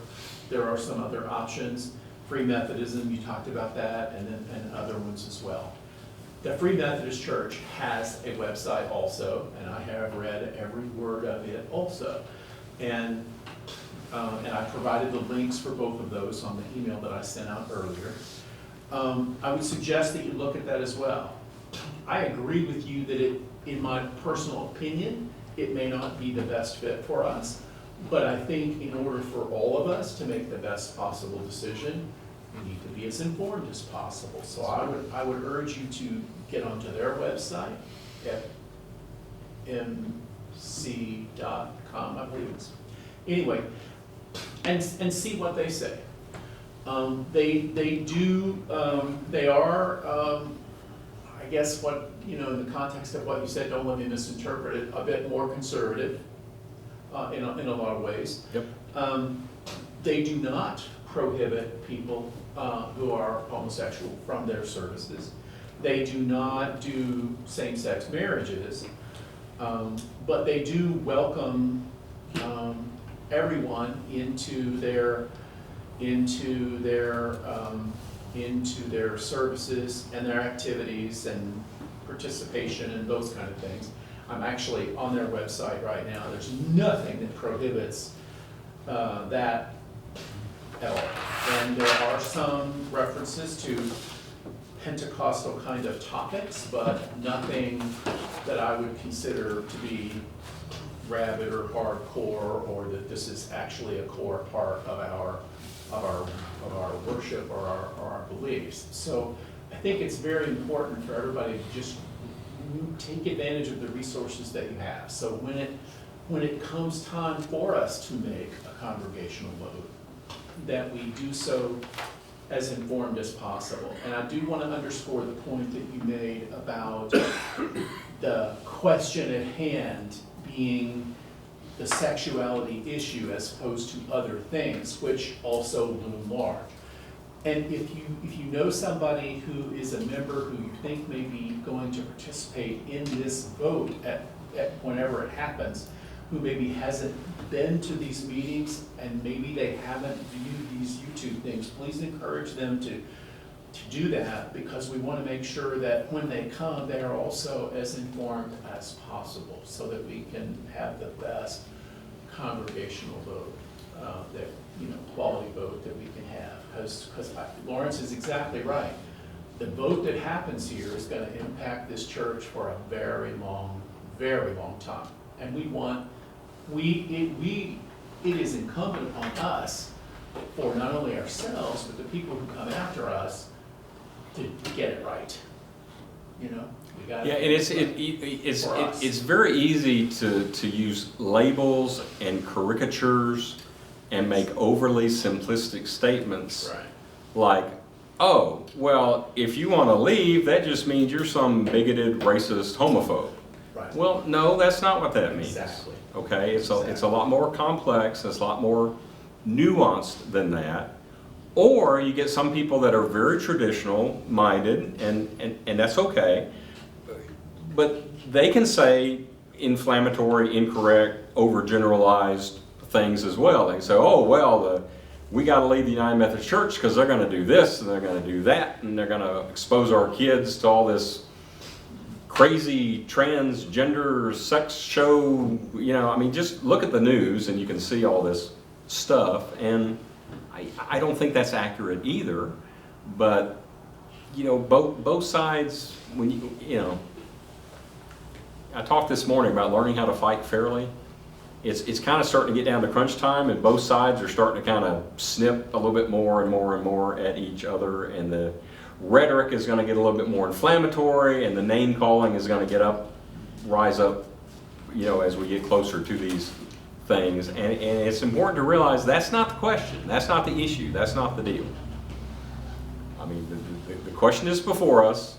options. Free Methodism, you talked about that, and other ones as well. The Free Methodist Church has a website also, and I have read every word of it also. And I provided the links for both of those on the email that I sent out earlier. I would suggest that you look at that as well. I agree with you that in my personal opinion, it may not be the best fit for us, but I think in order for all of us to make the best possible decision, we need to be as informed as possible. So I would urge you to get onto their website at mc.com, I believe it's. Anyway, and see what they say. They are, I guess in the context of what you said, don't let me misinterpret it, a bit more conservative in a lot of ways.
Yep.
They do not prohibit people who are homosexual from their services. They do not do same-sex marriages, but they do welcome everyone into their services and their activities and participation and those kind of things. I'm actually on their website right now. There's nothing that prohibits that at all. And there are some references to Pentecostal kind of topics, but nothing that I would consider to be rabid or hardcore, or that this is actually a core part of our worship or our beliefs. So I think it's very important for everybody to just take advantage of the resources that you have. So when it comes time for us to make a congregational vote, that we do so as informed as possible. And I do want to underscore the point that you made about the question at hand being the sexuality issue as opposed to other things, which also loom large. And if you know somebody who is a member who you think may be going to participate in this vote at whenever it happens, who maybe hasn't been to these meetings and maybe they haven't viewed these YouTube things, please encourage them to do that, because we want to make sure that when they come, they are also as informed as possible, so that we can have the best congregational vote, quality vote that we can have. Because Lawrence is exactly right. The vote that happens here is going to impact this church for a very long time. And it is incumbent on us, for not only ourselves, but the people who come after us, to get it right. We got
Yeah, and it's very easy to use labels and caricatures and make overly simplistic statements.
Right.
Like, oh, well, if you want to leave, that just means you're some bigoted, racist homophobe.
Right.
Well, no, that's not what that means.
Exactly.
Okay, it's a lot more complex, it's a lot more nuanced than that. Or you get some people that are very traditional minded, and that's okay. But they can say inflammatory, incorrect, overgeneralized things as well. They can say, oh, well, we got to leave the United Methodist Church because they're going to do this and they're going to do that, and they're going to expose our kids to all this crazy transgender sex show. Just look at the news and you can see all this stuff. And I don't think that's accurate either. But you know, both sides, when you know, I talked this morning about learning how to fight fairly. It's kind of starting to get down to crunch time, and both sides are starting to kind of snip a little bit more and more and more at each other, and the rhetoric is going to get a little bit more inflammatory, and the name calling is going to rise up, you know, as we get closer to these things. And it's important to realize that's not the question, that's not the issue, that's not the deal. I mean, the question is before us,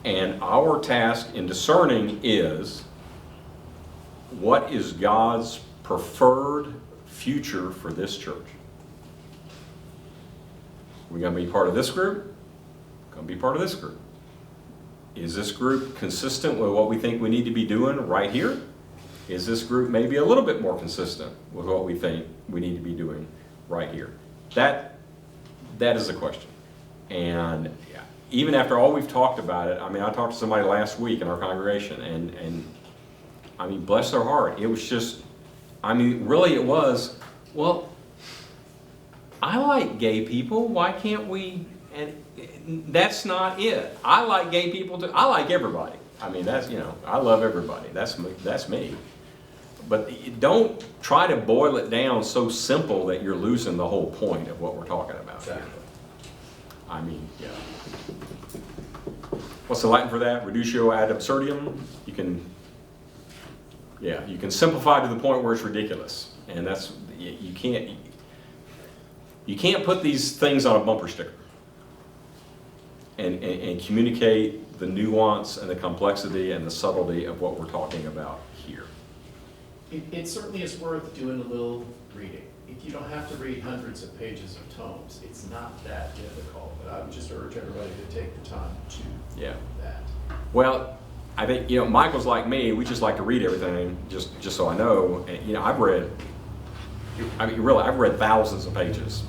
and our task in discerning is, what is God's preferred future for this church? We're going to be part of this group, going to be part of this group. Is this group consistent with what we think we need to be doing right here? Is this group maybe a little bit more consistent with what we think we need to be doing right here? That is the question. And even after all we've talked about it, I mean, I talked to somebody last week in our congregation, and I mean, bless their heart, it was just, I mean, really it was, well, I like gay people, why can't we, and that's not it. I like gay people too, I like everybody. I mean, that's, you know, I love everybody, that's me. But don't try to boil it down so simple that you're losing the whole point of what we're talking about here. I mean, yeah. What's the Latin for that? Reductio ad absurdum. You can simplify to the point where it's ridiculous, and that's, you can't put these things on a bumper sticker and communicate the nuance and the complexity and the subtlety of what we're talking about here.
It certainly is worth doing a little reading. If you don't have to read hundreds of pages of tomes, it's not that difficult, but I would just urge everybody to take the time to do that.
Well, I think, you know, Michael's like me, we just like to read everything, just so I know. And, you know, I've read thousands of pages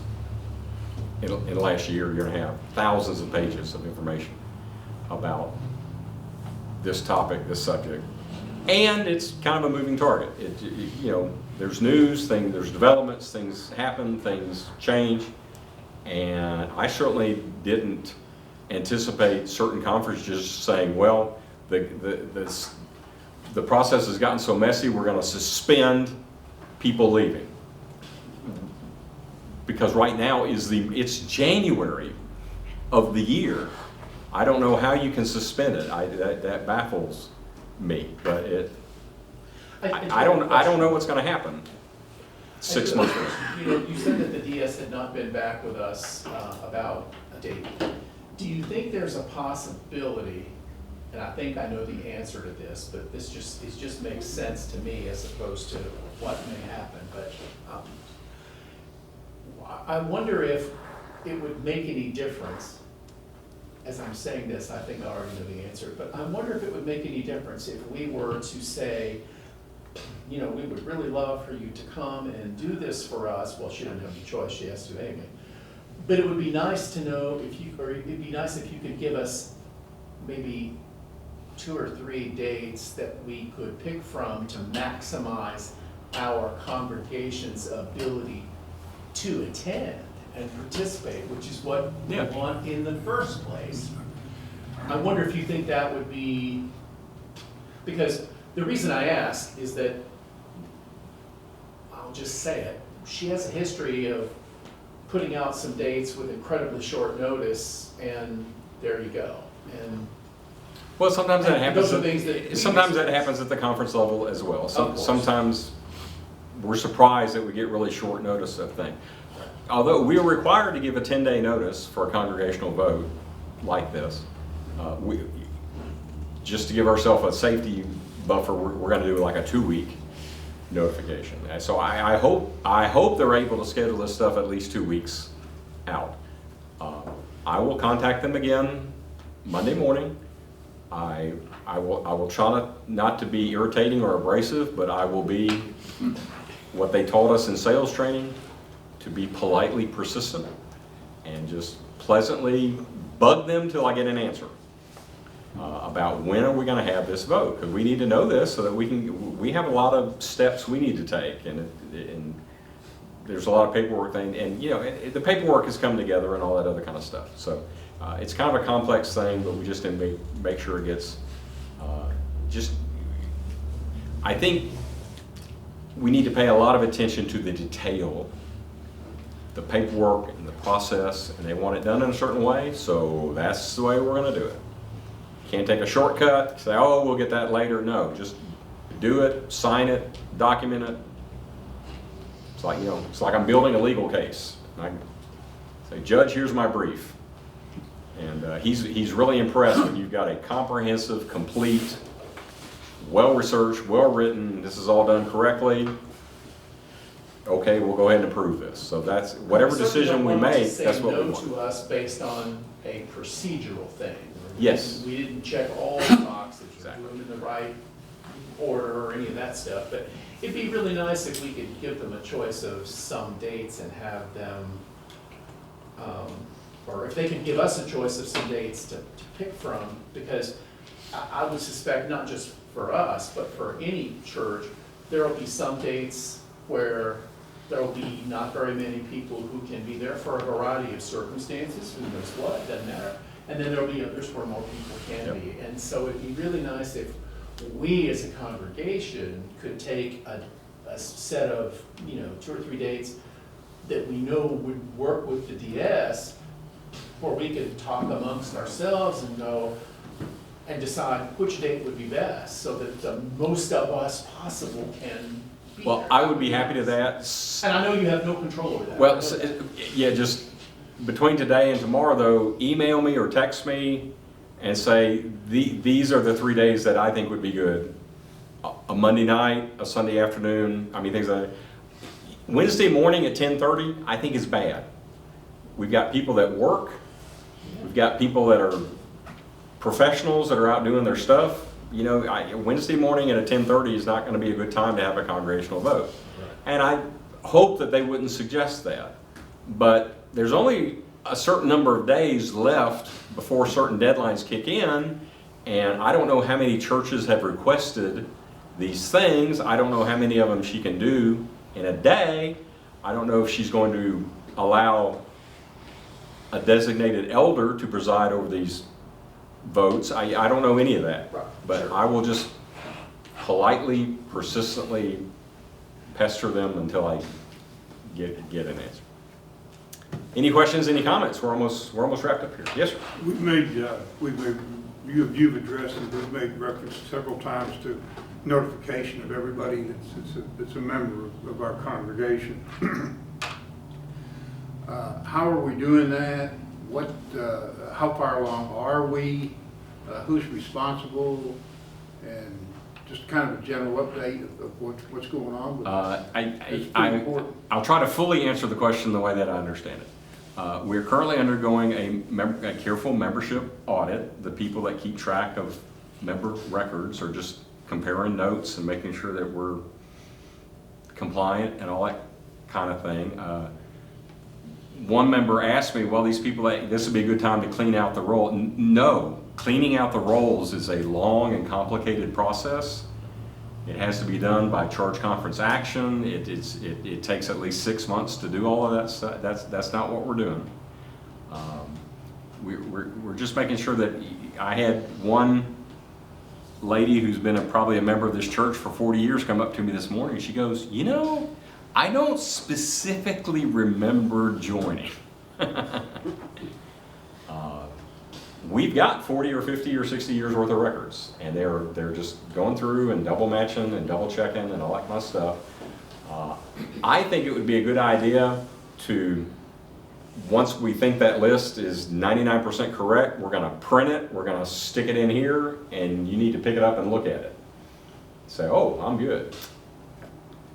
in the last year and a half, thousands of pages of information about this topic, this subject. And it's kind of a moving target. You know, there's news, there's developments, things happen, things change. And I certainly didn't anticipate certain conferences saying, well, the process has gotten so messy, we're going to suspend people leaving. Because right now it's January of the year. I don't know how you can suspend it. That baffles me. But I don't know what's going to happen 6 months from now.
You know, you said that the DS had not been back with us about a date. Do you think there's a possibility? And I think I know the answer to this, but it just makes sense to me as opposed to what may happen. But I wonder if it would make any difference. As I'm saying this, I think I already know the answer, but I wonder if it would make any difference if we were to say, you know, we would really love for you to come and do this for us. Well, she doesn't have any choice, she has to anyway. But it would be nice to know it'd be nice if you could give us maybe 2 or 3 dates that we could pick from to maximize our congregation's ability to attend and participate, which is what we want in the first place. I wonder if you think that would be, because the reason I ask is that, I'll just say it, she has a history of putting out some dates with incredibly short notice, and there you go. And
well, sometimes that happens.
Sometimes
that happens at the conference level as well. Sometimes we're surprised that we get really short notice of things. Although we are required to give a 10-day notice for a congregational vote like this, just to give ourselves a safety buffer, we're going to do like a 2-week notification. And so I hope they're able to schedule this stuff at least 2 weeks out. I will contact them again Monday morning. I will try not to be irritating or abrasive, but I will be what they taught us in sales training, to be politely persistent and just pleasantly bug them till I get an answer about when are we going to have this vote, because we need to know this so that we have a lot of steps we need to take, and there's a lot of paperwork thing, and you know, the paperwork has come together and all that other kind of stuff. So It's kind of a complex thing, but we just didn't make sure it gets, I think we need to pay a lot of attention to the detail, the paperwork and the process, and they want it done in a certain way, so that's the way we're gonna do it. Can't take a shortcut, say, oh, we'll get that later. No, just do it, sign it, document it. It's like, it's like I'm building a legal case. I say, Judge, here's my brief. And he's really impressed when you've got a comprehensive, complete, well-researched, well-written, this is all done correctly. Okay, we'll go ahead and approve this. So that's, whatever decision we make, that's what we want.
Say no to us based on a procedural thing.
Yes.
We didn't check all the boxes,
Exactly.
do them in the right order or any of that stuff, but it'd be really nice if we could give them a choice of some dates and have them, or if they could give us a choice of some dates to pick from, because I would suspect not just for us, but for any church, there'll be some dates where there'll be not very many people who can be there for a variety of circumstances, who knows what, doesn't matter. And then there'll be others where more people can be. And so it'd be really nice if we as a congregation could take a set of, 2 or 3 dates that we know would work with the DS, where we could talk amongst ourselves and go and decide which date would be best, so that the most of us possible can be
Well,
there.
I would be happy to that.
And I know you have no control over that.
Well, yeah, just between today and tomorrow, though, email me or text me and say, these are the 3 days that I think would be good. A Monday night, a Sunday afternoon, things like that. Wednesday morning at 10:30, I think is bad. We've got people that work. We've got people that are professionals that are out doing their stuff. Wednesday morning at 10:30 is not going to be a good time to have a congregational vote.
Right.
And I hope that they wouldn't suggest that. But there's only a certain number of days left before certain deadlines kick in, and I don't know how many churches have requested these things. I don't know how many of them she can do in a day. I don't know if she's going to allow a designated elder to preside over these votes. I don't know any of that.
Right,
But
sure.
I will just politely, persistently pester them until I get an answer. Any questions, any comments? We're almost wrapped up here. Yes, sir.
You've addressed and we've made reference several times to notification of everybody that's a member of our congregation. How are we doing that? How far along are we? Who's responsible? And just kind of a general update of what's going on with it.
I'll try to fully answer the question the way that I understand it. We're currently undergoing a careful membership audit. The people that keep track of member records are just comparing notes and making sure that we're compliant and all that kind of thing. One member asked me, well, these people, this would be a good time to clean out the roll. No, cleaning out the rolls is a long and complicated process. It has to be done by charge conference action. It takes at least 6 months to do all of that stuff. That's not what we're doing. We're just making sure that I had one lady who's been probably a member of this church for 40 years come up to me this morning. She goes, I don't specifically remember joining. We've got 40 or 50 or 60 years worth of records, and they're just going through and double matching and double checking and all that kind of stuff. I think it would be a good idea to, once we think that list is 99% correct, we're going to print it, we're going to stick it in here, and you need to pick it up and look at it. Say, oh, I'm good.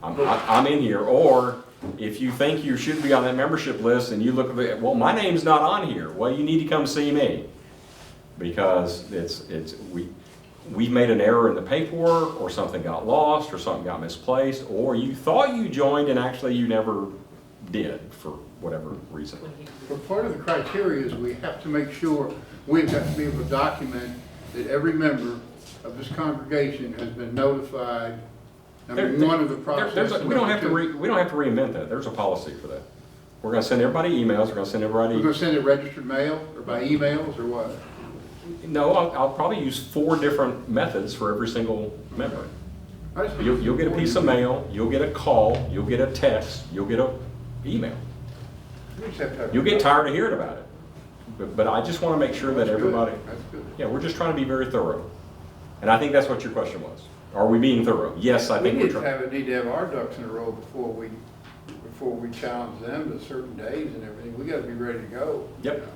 I'm in here. Or if you think you should be on that membership list and you look at it, well, my name's not on here. Well, you need to come see me, because we've made an error in the paperwork, or something got lost, or something got misplaced, or you thought you joined and actually you never did for whatever reason.
But part of the criteria is we have to make sure, we've got to be able to document that every member of this congregation has been notified. One of the processes.
We don't have to reinvent that. There's a policy for that. We're gonna send everybody emails, we're gonna send
We're
everybody,
gonna send it registered mail or by emails or what?
no, I'll probably use 4 different methods for every single member.
I just think
You'll get a piece of mail, you'll get a call, you'll get a text, you'll get a email.
We just have to have-
You'll get tired of hearing about it. But I just wanna make sure that
That's good.
everybody,
That's good.
yeah, we're just trying to be very thorough. And I think that's what your question was. Are we being thorough? Yes, I think we're trying.
Need to have our ducks in a row before we challenge them to certain days and everything. We gotta be ready to go.
Yep.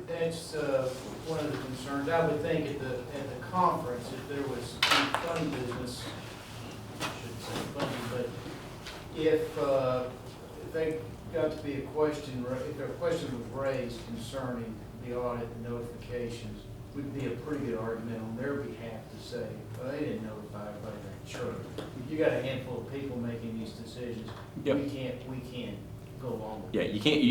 That's one of the concerns. I would think at the conference, if there was some funny business, I shouldn't say funny, but if they got to be a question, if a question was raised concerning the audit and notifications, would be a pretty good argument on their behalf to say, well, they didn't notify everybody in the church. You got a handful of people making these decisions.
Yep.
We can't go along with
Yeah,
it.
you can't,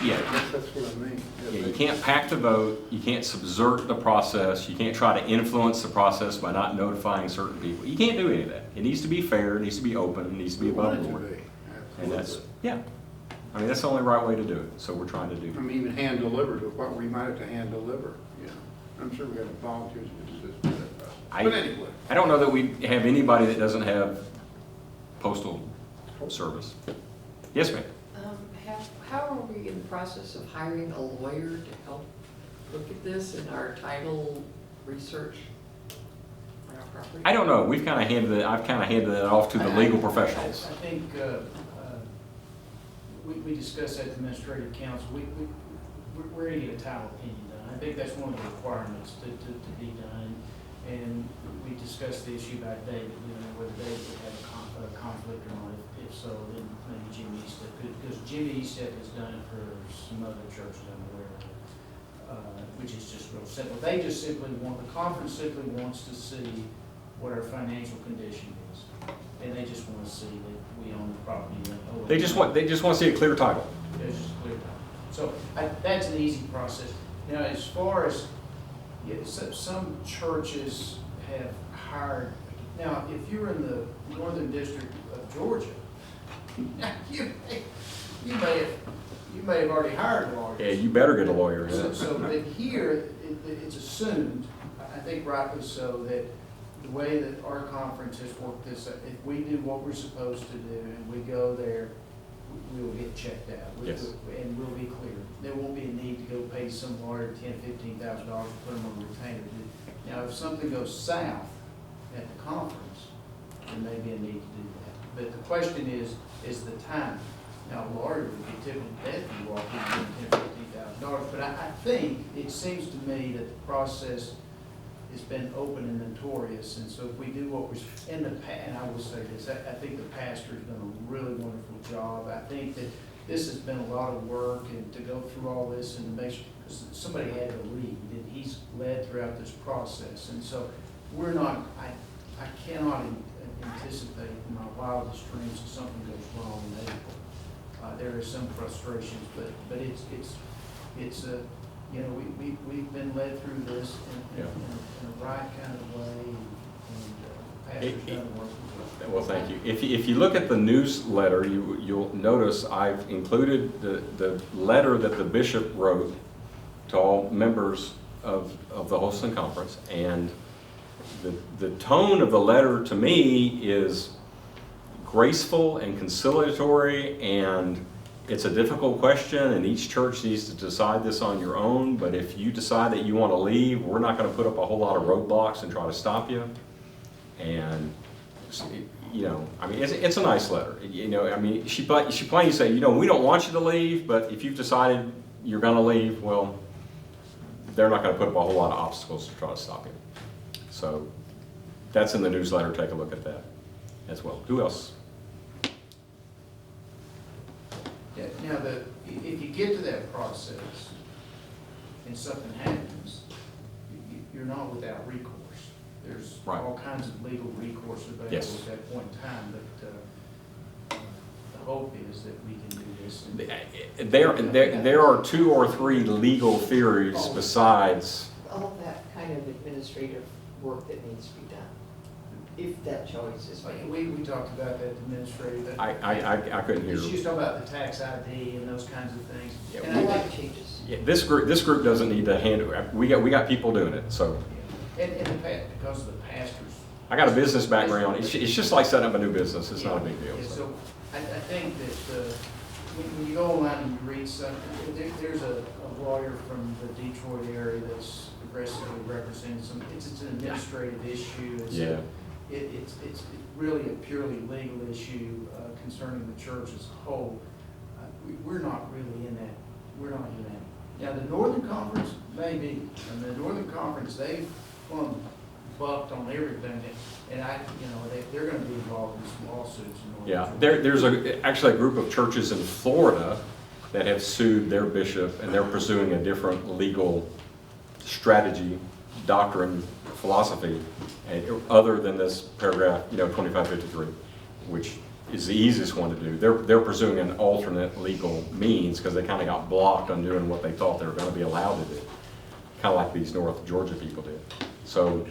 yeah.
That's what I mean.
Yeah, you can't pack the vote, you can't subvert the process, you can't try to influence the process by not notifying certain people. You can't do any of that. It needs to be fair, it needs to be open, it needs to be
We want
above
it to
board.
be.
And that's,
Absolutely.
yeah. I mean, that's the only right way to do it, so we're trying to
I
do.
mean, even hand delivered, what we might have to hand deliver, you know. I'm sure we got volunteers to assist with that. But anyway.
I don't know that we have anybody that doesn't have postal service. Yes, ma'am?
How are we in the process of hiring a lawyer to help look at this in our title research on our property?
I don't know, I've kind of handed it off to the legal professionals.
I think we discussed at the administrative council, we're going to get a title opinion done. I think that's one of the requirements to be done. And we discussed the issue about David, whether David would have a conflict or not. If so, then maybe Jimmy Eastep, because Jimmy Eastep has done it for some other churches I'm aware of, which is just real simple. They just simply the conference simply wants to see what our financial condition is. And they just want to see that we own the property.
They just want to see a clear title.
It's just clear time. So that's an easy process. Now, as far as, some churches have hired, now, if you're in the Northern District of Georgia, you may have already hired lawyers.
Yeah, you better get a lawyer. Yeah.
So that here, it's assumed, I think rightly so, that the way that our conference has worked this, if we do what we're supposed to do and we go there, we will get checked out.
Yes.
And we'll be clear. There won't be a need to go pay some lawyer $10,000, $15,000 to put them on retainer. Now, if something goes south at the conference, there may be a need to do that. But the question is the time. Now, a lawyer would be tickled to death if you walk in and $10,000, $15,000. But I think, it seems to me that the process has been open and notorious, and so if we do what we're, and I will say this, I think the pastor's done a really wonderful job. I think that this has been a lot of work, and to go through all this and to make sure, because somebody had to lead, and he's led throughout this process, and so we're not, I cannot anticipate in my wildest dreams if something goes wrong in April. There is some frustrations, but it's a, we've been led through this in a right kind of way, and pastor's done the work as well.
Well, thank you. If you look at the newsletter, you'll notice I've included the letter that the bishop wrote to all members of the Holston Conference, and the tone of the letter to me is graceful and conciliatory, and it's a difficult question, and each church needs to decide this on your own, but if you decide that you want to leave, we're not going to put up a whole lot of roadblocks and try to stop you. And, I mean, it's a nice letter. I mean, she plainly said, we don't want you to leave, but if you've decided you're going to leave, well, they're not going to put up a whole lot of obstacles to try to stop you. So that's in the newsletter. Take a look at that as well. Who else?
Yeah, now, if you get to that process and something happens, you're not without recourse. There's
Right.
all kinds of legal recourse available
Yes.
at that point in time, but the hope is that we can do this.
There are 2 or 3 legal theories besides.
All that kind of administrative work that needs to be done. if that choice is made.
We talked about that administrative.
I couldn't hear.
She's talking about the tax ID and those kinds of things.
Yeah,
And
I
I
like
think,
changes.
Yeah, this group doesn't need to handle, we got people doing it, so.
and because of the pastors.
I got a business background, it's just like setting up a new business, it's not a big deal.
Yeah,
So.
so I think that when you go online and you read something, there's a lawyer from the Detroit area that's aggressively representing some, it's an administrative issue.
Yeah.
It's really a purely legal issue concerning the church as a whole. We're not really in that, we're not in that. Now, the Northern Conference, maybe, and the Northern Conference, they've bucked on everything, and they're gonna be involved in some lawsuits in Northern.
Yeah,
Georgia.
there's actually a group of churches in Florida that have sued their bishop, and they're pursuing a different legal strategy, doctrine, philosophy, other than this paragraph, 2553, which is the easiest one to do. They're pursuing an alternate legal means because they kind of got blocked on doing what they thought they were going to be allowed to do, kind of like these North Georgia people did. So,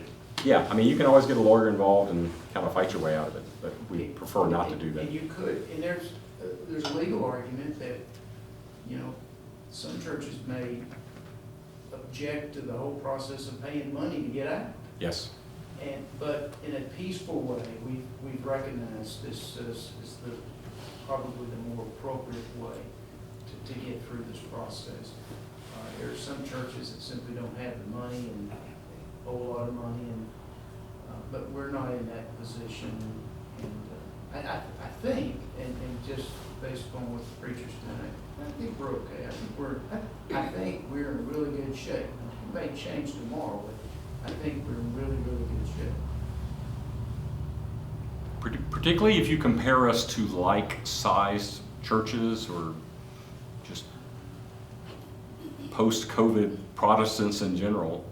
yeah, I mean, you can always get a lawyer involved and kind of fight your way out of it, but we prefer not to do that.
And you could, and there's a legal argument that, some churches may object to the whole process of paying money to get out.
Yes.
But in a peaceful way, we've recognized this is probably the more appropriate way to get through this process. There are some churches that simply don't have the money and a whole lot of money, but we're not in that position. And I think, and just based upon what the preacher's doing, I think we're okay. I think we're in really good shape. It may change tomorrow, but I think we're in really, really good shape.
Particularly if you compare us to like-sized churches or just post-COVID Protestants in general.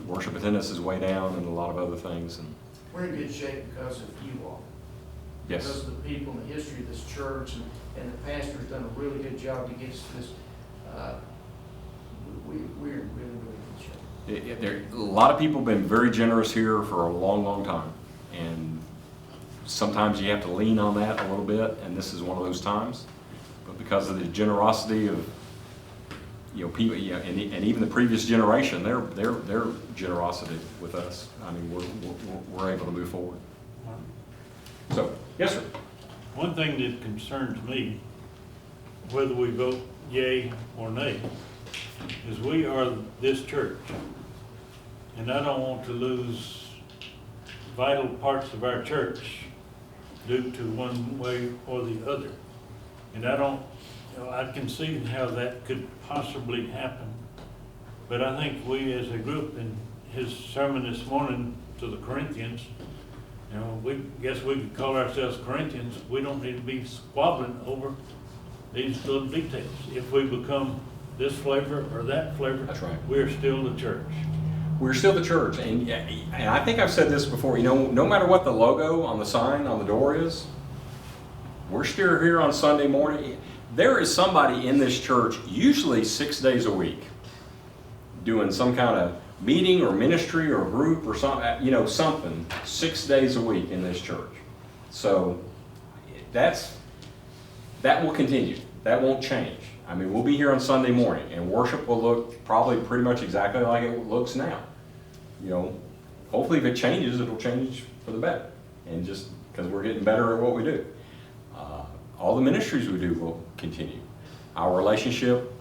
Worship attendance is way down and a lot of other things. And
We're in good shape because of you all.
yes,
Because of the people and the history of this church, and the pastor's done a really good job to get us to this. We're in really, really good shape.
a lot of people have been very generous here for a long, long time. And sometimes you have to lean on that a little bit, and this is one of those times. But because of the generosity of people, and even the previous generation, their generosity with us, I mean, we're able to move forward. So, yes, sir.
One thing that concerns me, whether we vote yea or nay, is we are this church. And I don't want to lose vital parts of our church due to one way or the other. And I can see how that could possibly happen. But I think we as a group, in his sermon this morning to the Corinthians, we guess we could call ourselves Corinthians. We don't need to be squabbling over these little details. If we become this flavor or that flavor,
That's right.
we're still the church.
We're still the church, and I think I've said this before, no matter what the logo on the sign on the door is, we're still here on Sunday morning. There is somebody in this church, usually 6 days a week, doing some kind of meeting or ministry or group or something 6 days a week in this church. So that will continue. That won't change. I mean, we'll be here on Sunday morning, and worship will look probably pretty much exactly like it looks now. Hopefully if it changes, it'll change for the better, and just because we're getting better at what we do. All the ministries we do will continue. Our relationship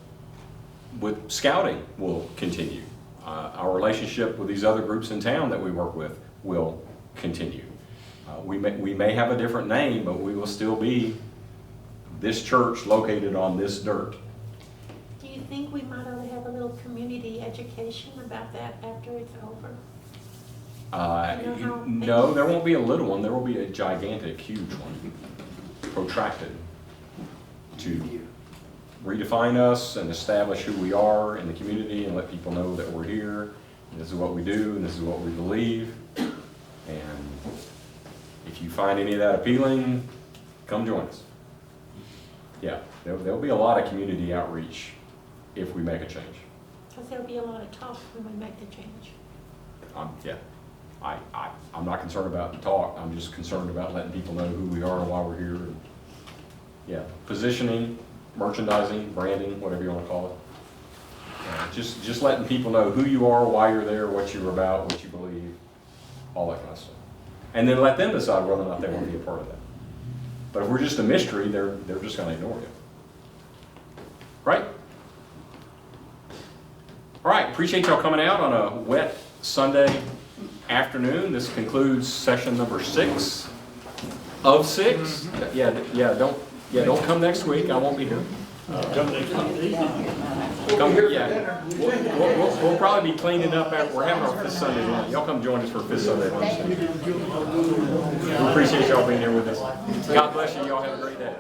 with scouting will continue. Our relationship with these other groups in town that we work with will continue. We may have a different name, but we will still be this church located on this dirt.
Do you think we might ought to have a little community education about that after it's over?
No, there won't be a little one. There will be a gigantic, huge one, protracted, to redefine us and establish who we are in the community and let people know that we're here, and this is what we do, and this is what we believe. And if you find any of that appealing, come join us. Yeah, there'll be a lot of community outreach if we make a change.
Because there'll be a lot of talk when we make the change.
Yeah, I'm not concerned about the talk, I'm just concerned about letting people know who we are and why we're here. And, yeah, positioning, merchandising, branding, whatever you want to call it. Just letting people know who you are, why you're there, what you're about, what you believe, all that kind of stuff. And then let them decide whether or not they want to be a part of that. But if we're just a mystery, they're just going to ignore you. Right? All right, appreciate y'all coming out on a wet Sunday afternoon. This concludes session number 6 of 6. Don't come next week. I won't be here.
Come next week.
Come here, yeah. We'll probably be cleaning up after, we're having our 5th Sunday lunch. Y'all come join us for 5th Sunday lunch. We appreciate y'all being here with us. God bless you. Y'all have a great day.